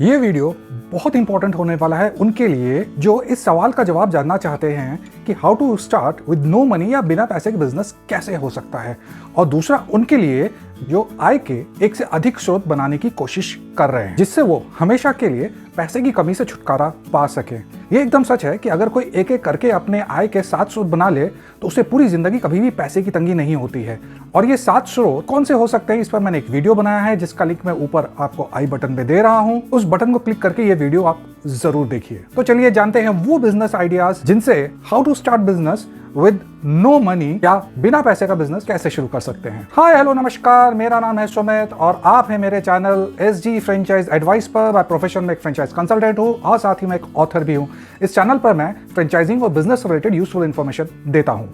ये वीडियो बहुत इंपॉर्टेंट होने वाला है उनके लिए जो इस सवाल का जवाब जानना चाहते हैं कि how to start with no money या बिना पैसे के बिजनेस कैसे हो सकता है, और दूसरा उनके लिए जो आय के एक से अधिक स्रोत बनाने की कोशिश कर रहे हैं जिससे वो हमेशा के लिए पैसे की कमी से छुटकारा पा सके। ये एकदम सच है कि अगर कोई एक एक करके अपने आय के 7 स्रोत बना ले तो उसे पूरी जिंदगी कभी भी पैसे की तंगी नहीं होती है। और ये 7 स्रोत कौन से हो सकते हैं, इस पर मैंने एक वीडियो बनाया है जिसका लिंक मैं ऊपर आपको आई बटन पे दे रहा हूं। उस बटन को क्लिक करके ये वीडियो आप जरूर देखिए। तो चलिए जानते हैं वो बिजनेस आइडियाज जिनसे how to start business with no money या बिना पैसे का बिजनेस कैसे शुरू कर सकते हैं। हाय हेलो नमस्कार, मेरा नाम है सुमित और आप हैं मेरे चैनल SG फ्रेंचाइज एडवाइस पर। मैं प्रोफेशन में एक फ्रेंचाइज कंसल्टेंट हूं और साथ ही मैं एक ऑथर भी हूं। इस चैनल पर मैं फ्रेंचाइजिंग और बिजनेस रिलेटेड यूजफुल इंफॉर्मेशन देता हूं।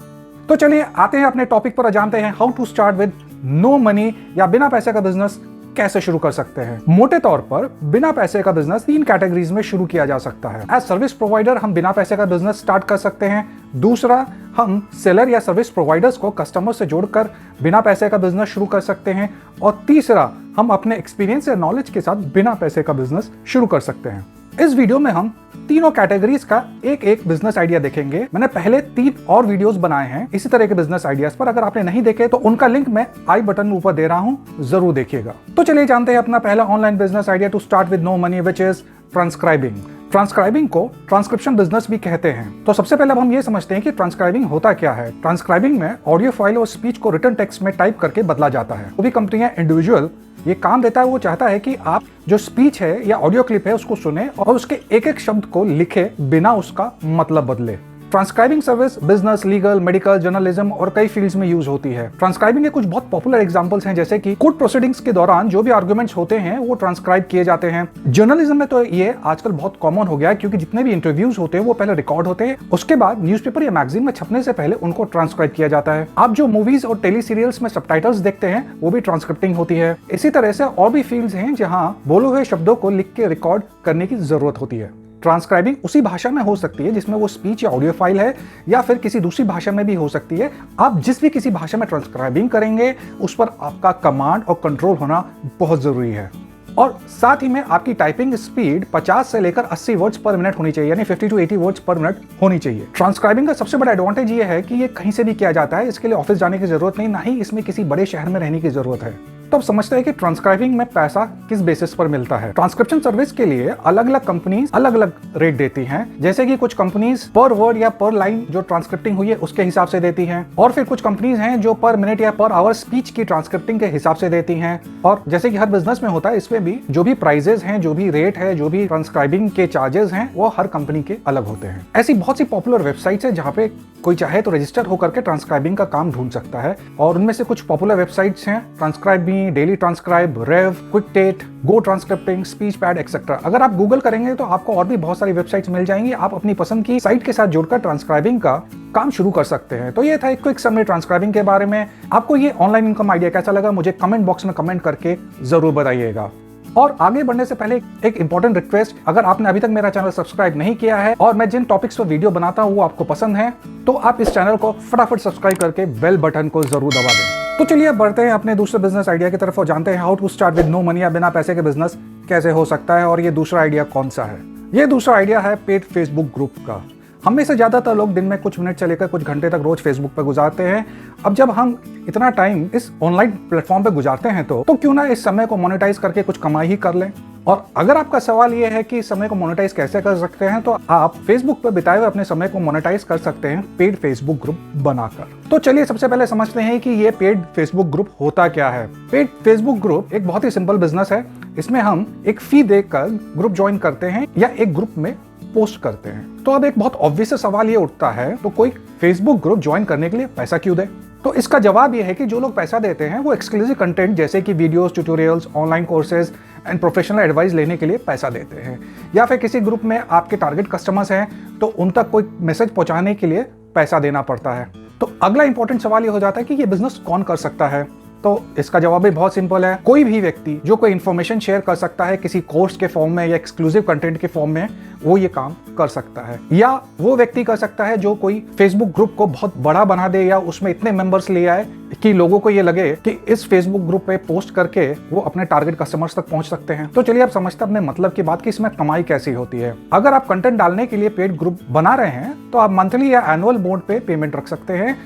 तो चलिए आते हैं अपने टॉपिक पर, जानते हैं how to start with no money या बिना पैसे का बिजनेस कैसे शुरू कर सकते हैं। मोटे तौर पर बिना पैसे का बिजनेस 3 कैटेगरीज में शुरू किया जा सकता है। एज सर्विस प्रोवाइडर हम बिना पैसे का बिजनेस स्टार्ट कर सकते हैं। दूसरा, हम सेलर या सर्विस प्रोवाइडर्स को कस्टमर से जोड़कर बिना पैसे का बिजनेस शुरू कर सकते हैं। और तीसरा, हम अपने एक्सपीरियंस या नॉलेज के साथ बिना पैसे का बिजनेस शुरू कर सकते हैं। इस वीडियो में हम तीनों कैटेगरीज का एक एक बिजनेस आइडिया देखेंगे। मैंने पहले 3 और वीडियोस बनाए हैं इसी तरह के बिजनेस आइडियाज पर, अगर आपने नहीं देखे तो उनका लिंक मैं आई बटन में ऊपर दे रहा हूं, जरूर देखिएगा। तो चलिए जानते हैं अपना पहला online business idea to start with no money, which is transcribing. Transcribing को ट्रांसक्रिप्शन बिजनेस भी कहते हैं। तो सबसे पहले अब हम ये समझते हैं कि ट्रांसक्राइबिंग होता क्या है। ट्रांसक्राइबिंग में ऑडियो फाइल और स्पीच को रिटन टेक्स्ट में टाइप करके बदला जाता है। वो भी कंपनियां इंडिविजुअल ये काम देता है, वो चाहता है कि आप जो स्पीच है या ऑडियो क्लिप है उसको सुने और उसके एक एक शब्द को लिखे बिना उसका मतलब बदले। Transcribing service business, legal, medical, journalism और कई फील्ड्स में यूज होती है। ट्रांसक्राइबिंग के कुछ बहुत पॉपुलर एग्जांपल्स हैं, जैसे कि कोर्ट प्रोसीडिंग्स के दौरान जो भी आर्गुमेंट्स होते हैं वो ट्रांसक्राइब किए जाते हैं। जर्नलिज्म में तो ये आजकल बहुत कॉमन हो गया है, क्योंकि जितने भी इंटरव्यूज होते हैं वो पहले रिकॉर्ड होते हैं, उसके बाद न्यूज़पेपर या मैगजीन में छपने से पहले उनको ट्रांसक्राइब किया जाता है। आप जो मूवीज और टेली सीरियल्स में सबटाइटल्स देखते हैं वो भी ट्रांसक्रिप्टिंग होती है। इसी तरह से और भी फील्ड्स हैं जहां बोले हुए शब्दों को लिख के रिकॉर्ड करने की जरूरत होती है। ट्रांसक्राइबिंग उसी भाषा में हो सकती है जिसमें वो स्पीच या ऑडियो फाइल है, या फिर किसी दूसरी भाषा में भी हो सकती है। आप जिस भी किसी भाषा में ट्रांसक्राइबिंग करेंगे उस पर आपका कमांड और कंट्रोल होना बहुत जरूरी है। और साथ ही में आपकी टाइपिंग स्पीड 50 से लेकर 80 वर्ड्स पर मिनट होनी चाहिए, यानी 50 to 80 वर्ड्स पर मिनट होनी चाहिए। ट्रांसक्राइबिंग का सबसे बड़ा एडवांटेज ये है कि ये कहीं से भी किया जाता है। इसके लिए ऑफिस जाने की जरूरत नहीं, ना ही इसमें किसी बड़े शहर में रहने की जरूरत है। तो अब समझते हैं कि ट्रांसक्राइबिंग में पैसा किस बेसिस पर मिलता है। ट्रांसक्रिप्शन सर्विस के लिए अलग अलग कंपनीज अलग अलग रेट देती हैं, जैसे कि कुछ कंपनीज पर वर्ड या पर लाइन जो ट्रांसक्रिप्टिंग हुई है उसके हिसाब से देती हैं, और फिर कुछ कंपनीज हैं जो पर मिनट या पर आवर स्पीच की ट्रांसक्रिप्टिंग के हिसाब से देती हैं। और जैसे कि हर बिजनेस में होता है, इसमें भी जो भी प्राइजेस हैं, जो भी रेट है, जो भी ट्रांसक्राइबिंग के चार्जेस हैं, वो हर कंपनी के अलग होते हैं। ऐसी बहुत सी पॉपुलर वेबसाइट्स है जहाँ पे कोई चाहे तो रजिस्टर होकर के ट्रांसक्राइबिंग का काम ढूंढ सकता है, और उनमें से कुछ पॉपुलर वेबसाइट्स हैं ट्रांसक्राइब.मी, डेली ट्रांसक्राइब, रेव, क्विकटेट, गो ट्रांसक्रिप्टिंग, स्पीच पैड एक्सेट्रा। अगर आप गूगल करेंगे तो आपको और भी बहुत सारी वेबसाइट्स मिल जाएंगी। आप अपनी पसंद की साइट के साथ जुड़कर ट्रांसक्राइबिंग का काम शुरू कर सकते हैं। तो ये था एक क्विक समरी ट्रांसक्राइबिंग के बारे में। आपको ये ऑनलाइन इनकम आइडिया कैसा लगा मुझे कमेंट बॉक्स में कमेंट करके जरूर बताइएगा। और आगे बढ़ने से पहले एक इंपॉर्टेंट रिक्वेस्ट, अगर आपने अभी तक मेरा चैनल सब्सक्राइब नहीं किया है और मैं जिन टॉपिक्स पर वीडियो बनाता हूं वो आपको पसंद है, तो आप इस चैनल को फटाफट सब्सक्राइब करके बेल बटन को जरूर दबा दें। तो चलिए अब बढ़ते हैं अपने दूसरे बिजनेस आइडिया की तरफ और जानते हैं how to start with no money या बिना पैसे के बिजनेस कैसे हो सकता है। और ये दूसरा आइडिया कौन सा है? ये दूसरा आइडिया है पेड फेसबुक ग्रुप का। हम में से ज्यादातर लोग दिन में कुछ मिनट से लेकर कुछ घंटे तक रोज फेसबुक पर गुजारते हैं। अब जब हम इतना टाइम इस ऑनलाइन प्लेटफॉर्म पे गुजारते हैं तो क्यों ना इस समय को मोनेटाइज करके कुछ कमाई ही कर लें। और अगर आपका सवाल यह है कि इस समय को मोनेटाइज कैसे कर सकते हैं, तो आप फेसबुक पर बिताए हुए अपने समय को मोनेटाइज कर सकते हैं पेड फेसबुक ग्रुप बनाकर। तो चलिए सबसे पहले समझते हैं कि ये पेड फेसबुक ग्रुप होता क्या है। पेड फेसबुक ग्रुप एक बहुत ही सिंपल बिजनेस है। इसमें हम एक फी देकर ग्रुप ज्वाइन करते हैं या एक ग्रुप में पोस्ट करते हैं। तो अब एक बहुत ऑब्वियस सवाल ये उठता है, तो कोई फेसबुक ग्रुप ज्वाइन करने के लिए पैसा क्यों दे? तो इसका जवाब ये है कि जो लोग पैसा देते हैं वो एक्सक्लूसिव कंटेंट जैसे कि videos, tutorials, online courses and professional advice लेने के लिए पैसा देते हैं, या फिर किसी ग्रुप में आपके टारगेट कस्टमर्स हैं तो उन तक कोई मैसेज पहुंचाने के लिए पैसा देना पड़ता है। तो अगला इंपॉर्टेंट सवाल ये हो जाता है कि ये बिजनेस कौन कर सकता है। तो इसका जवाब भी बहुत सिंपल है, कोई भी व्यक्ति जो कोई इन्फॉर्मेशन शेयर कर सकता है किसी कोर्स के फॉर्म में या एक्सक्लूसिव कंटेंट के फॉर्म में, वो ये काम कर सकता है। या वो व्यक्ति कर सकता है जो कोई फेसबुक ग्रुप को बहुत बड़ा बना दे या उसमें इतने मेंबर्स ले आए कि लोगों को ये लगे कि इस फेसबुक ग्रुप पे पोस्ट करके वो अपने टारगेट कस्टमर्स तक पहुंच सकते हैं। तो चलिए आप समझते हैं अपने मतलब की बात कि इसमें कमाई कैसी होती है। अगर आप कंटेंट डालने के लिए पेड ग्रुप बना रहे हैं तो आप मंथली या एनुअल मोड पे पेमेंट रख सकते हैं,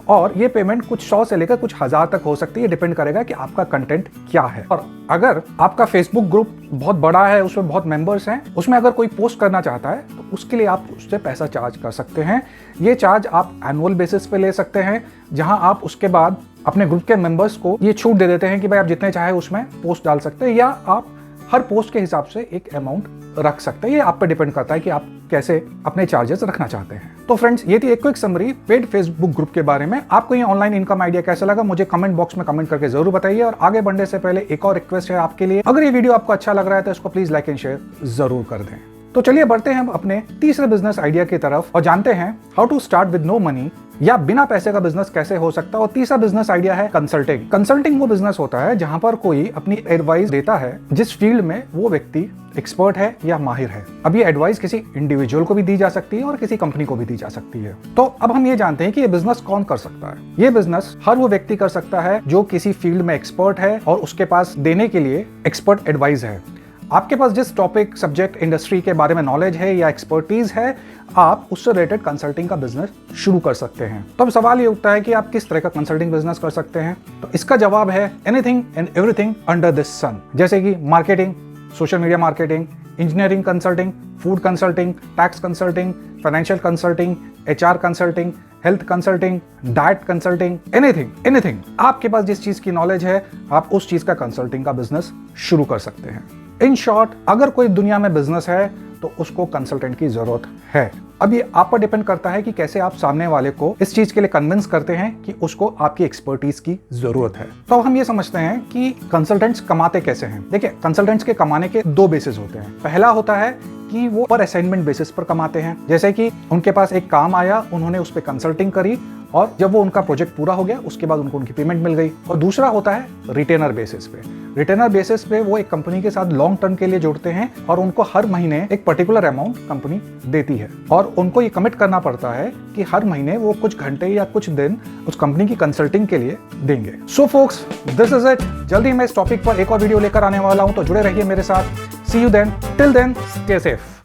और ये पेमेंट कुछ 100 से लेकर कुछ 1000 तक हो सकती है, डिपेंड करेगा कि आपका कंटेंट क्या है। और अगर आपका फेसबुक ग्रुप बहुत बड़ा है, उसमें बहुत मेंबर्स हैं, उसमें अगर कोई पोस्ट करना चाहता है तो उसके लिए आप उससे पैसा चार्ज कर सकते हैं। ये चार्ज आप एनुअल बेसिस पे ले सकते हैं, जहां आप उसके बाद अपने ग्रुप के मेंबर्स को ये छूट दे देते हैं कि भाई आप जितने चाहे उसमें पोस्ट डाल सकते हैं, या आप हर पोस्ट के हिसाब से एक अमाउंट रख सकते हैं। ये आप पे डिपेंड करता है कि आप कैसे अपने चार्जेस रखना चाहते हैं। तो फ्रेंड्स, ये थी एक quick summary paid Facebook group के बारे में। आपको ये ऑनलाइन इनकम आइडिया कैसा लगा मुझे कमेंट बॉक्स में कमेंट करके जरूर बताइए। और आगे बढ़ने से पहले एक और रिक्वेस्ट है आपके लिए, अगर ये वीडियो आपको अच्छा लग रहा है तो इसको प्लीज लाइक एंड शेयर जरूर कर दें। तो चलिए बढ़ते हैं अपने तीसरे बिजनेस आइडिया की तरफ और जानते हैं how to start with no money, या बिना पैसे का बिजनेस कैसे हो सकता है। और तीसरा बिजनेस आइडिया है कंसल्टिंग। कंसल्टिंग वो बिजनेस होता है जहां पर कोई अपनी एडवाइस देता है जिस फील्ड में वो व्यक्ति एक्सपर्ट है या माहिर है। अब ये एडवाइस किसी इंडिविजुअल को भी दी जा सकती है और किसी कंपनी को भी दी जा सकती है। तो अब हम ये जानते हैं कि ये बिजनेस कौन कर सकता है। ये बिजनेस हर वो व्यक्ति कर सकता है जो किसी फील्ड में एक्सपर्ट है और उसके पास देने के लिए एक्सपर्ट एडवाइस है। आपके पास जिस टॉपिक, सब्जेक्ट, इंडस्ट्री के बारे में नॉलेज है या एक्सपर्टीज है, आप उससे रिलेटेड कंसल्टिंग का बिजनेस शुरू कर सकते हैं। तो अब सवाल ये उठता है कि आप किस तरह का कंसल्टिंग बिजनेस कर सकते हैं। तो इसका जवाब है anything and everything under this sun, जैसे कि marketing, social media marketing, engineering consulting, food consulting, tax consulting, financial consulting, HR consulting, health consulting, diet consulting, anything आपके पास जिस चीज की नॉलेज है आप उस चीज का कंसल्टिंग का बिजनेस शुरू कर सकते हैं। इन शॉर्ट, अगर कोई दुनिया में बिजनेस है तो उसको कंसल्टेंट की जरूरत है। अब ये आप पर डिपेंड करता है कि कैसे आप सामने वाले को इस चीज के लिए कन्विंस करते हैं कि उसको आपकी एक्सपर्टीज की जरूरत है। तो अब हम ये समझते हैं कि कंसल्टेंट्स कमाते कैसे हैं। देखिए, कंसल्टेंट्स के कमाने के दो बेसिस होते हैं। पहला होता है कि वो पर असाइनमेंट बेसिस पर कमाते हैं, जैसे कि उनके पास एक काम आया, उन्होंने उस पर कंसल्टिंग करी और जब वो उनका प्रोजेक्ट पूरा हो गया उसके बाद उनको उनकी पेमेंट मिल गई। और दूसरा होता है रिटेनर बेसिस पे। रिटेनर बेसिस पे वो एक कंपनी के साथ लॉन्ग टर्म के लिए जुड़ते हैं और उनको हर महीने एक पर्टिकुलर अमाउंट कंपनी देती है और उनको ये कमिट करना पड़ता है कि हर महीने वो कुछ घंटे या कुछ दिन उस कंपनी की कंसल्टिंग के लिए देंगे। सो फोक्स, दिस इज इट। जल्दी मैं इस टॉपिक पर एक और वीडियो लेकर आने वाला हूं, तो जुड़े रहिए मेरे साथ। See you then, till then stay safe.